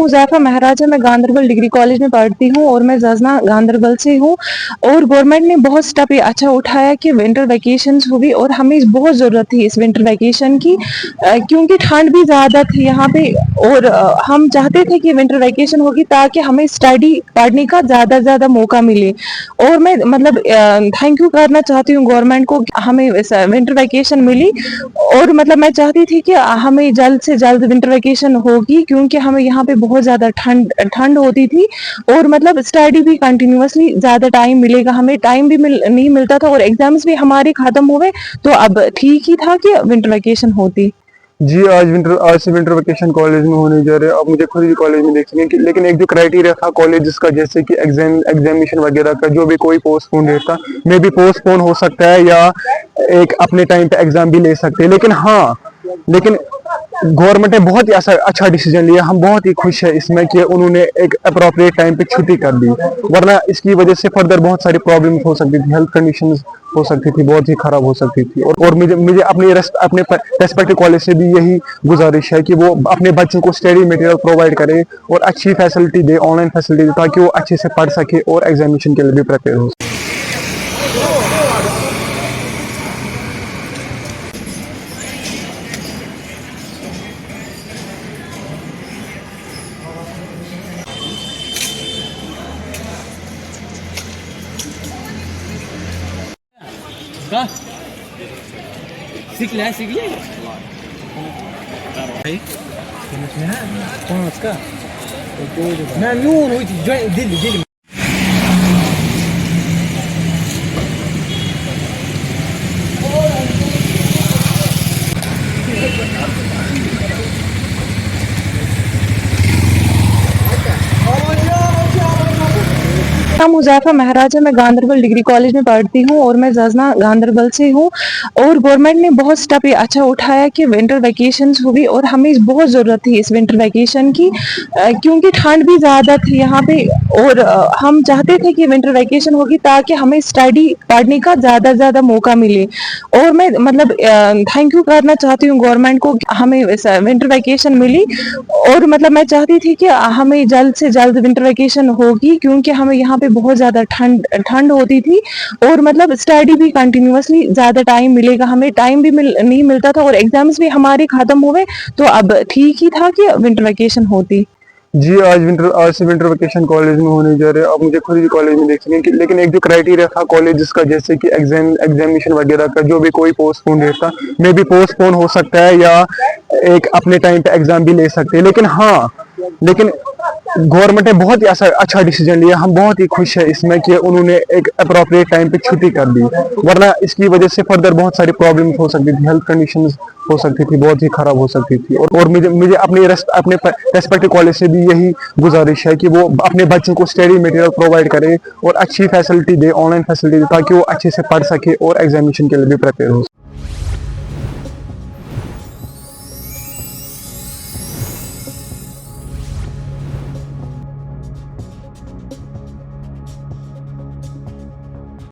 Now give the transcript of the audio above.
मुज़ाफ़ा महराज है, मैं Ganderbal degree college में पढ़ती हूँ और मैं जजना गांधरबल से हूँ। और गवर्नमेंट ने बहुत स्टेप ये अच्छा उठाया कि विंटर वैकेशंस हुई और हमें बहुत ज़रूरत थी इस विंटर वैकेशन की, क्योंकि ठंड भी ज़्यादा थी यहाँ पे। और हम चाहते थे कि विंटर वैकेशन होगी ताकि हमें स्टडी पढ़ने का ज़्यादा से ज़्यादा मौका मिले। और मैं मतलब थैंक यू करना चाहती हूँ गवर्नमेंट को, हमें विंटर वैकेशन मिली। और मतलब मैं चाहती थी कि हमें जल्द से जल्द विंटर वैकेशन होगी, क्योंकि हमें यहाँ पे बहुत ज़्यादा ठंड ठंड होती थी। और मतलब स्टडी भी कंटिन्यूअसली ज़्यादा टाइम मिलेगा, हमें टाइम भी नहीं मिलता था और एग्जाम्स भी हमारे ख़त्म हुए, तो अब ठीक ही था कि विंटर वैकेशन होती। जी, आज से विंटर वेकेशन कॉलेज में होने जा रहे हैं। आप मुझे खुद भी कॉलेज में देख सकें कि लेकिन एक जो क्राइटेरिया था कॉलेजेस का, जैसे कि एग्जामिनेशन वगैरह का, जो भी कोई पोस्टपोन डेट था, मे भी पोस्टपोन हो सकता है या एक अपने टाइम पे एग्जाम भी ले सकते हैं। लेकिन गवर्नमेंट ने बहुत ही अच्छा डिसीजन लिया। हम बहुत ही खुश है इसमें कि उन्होंने एक अप्रोप्रिएट टाइम पे छुट्टी कर दी, वरना इसकी वजह से फर्दर बहुत सारी प्रॉब्लम्स हो सकती थी, हेल्थ कंडीशंस हो सकती थी, बहुत ही खराब हो सकती थी। और मुझे अपने रेस्पेक्टिव कॉलेज से भी यही गुजारिश है कि वो अपने बच्चों को स्टडी मटेरियल प्रोवाइड करे और अच्छी फैसिलिटी दे, ऑनलाइन फैसिलिटी दे, ताकि वो अच्छे से पढ़ सके और एग्जामिनेशन के लिए भी प्रिपेयर हो। सीख ले पाँच का मैं नून हुई थी दिल्ली मुज़ाफ़ा महराज है, मैं गांधरबल डिग्री कॉलेज में पढ़ती हूँ और मैं जजना गांधरबल से हूँ। और गवर्नमेंट ने बहुत स्टेप ये अच्छा उठाया कि विंटर वैकेशंस हुई और हमें बहुत ज़रूरत थी इस विंटर वैकेशन की, क्योंकि ठंड भी ज़्यादा थी यहाँ पे। और हम चाहते थे कि विंटर वैकेशन होगी ताकि हमें स्टडी पढ़ने का ज़्यादा से ज़्यादा मौका मिले। और मैं मतलब थैंक यू करना चाहती हूँ गवर्नमेंट को, हमें विंटर वैकेशन मिली। और मतलब मैं चाहती थी कि हमें जल्द से जल्द विंटर वैकेशन होगी, क्योंकि हमें यहाँ पे बहुत ज़्यादा ठंड ठंड होती थी। और मतलब स्टडी भी कंटिन्यूअसली ज़्यादा टाइम मिलेगा, हमें टाइम भी नहीं मिलता था और एग्जाम्स भी हमारे ख़त्म हुए, तो अब ठीक ही था कि विंटर वैकेशन होती। जी, आज से विंटर वेकेशन कॉलेज में होने जा रहे हैं। आप मुझे खुद भी कॉलेज में देख सकें कि लेकिन एक जो क्राइटेरिया था कॉलेजेस का, जैसे कि एग्जामिनेशन वगैरह का, जो भी कोई पोस्टपोन डेट था, मे भी पोस्टपोन हो सकता है या एक अपने टाइम पे एग्जाम भी ले सकते हैं। लेकिन गवर्नमेंट ने बहुत ही अच्छा डिसीजन लिया। हम बहुत ही खुश है इसमें कि उन्होंने एक अप्रोप्रिएट टाइम पे छुट्टी कर दी, वरना इसकी वजह से फर्दर बहुत सारी प्रॉब्लम्स हो सकती थी, हेल्थ कंडीशंस हो सकती थी, बहुत ही खराब हो सकती थी। और मुझे अपने रेस्पेक्टिव कॉलेज से भी यही गुजारिश है कि वो अपने बच्चों को स्टडी मटेरियल प्रोवाइड करे और अच्छी फैसिलिटी दे, ऑनलाइन फैसिलिटी दे, ताकि वो अच्छे से पढ़ सके और एग्जामिनेशन के लिए भी प्रिपेयर हो।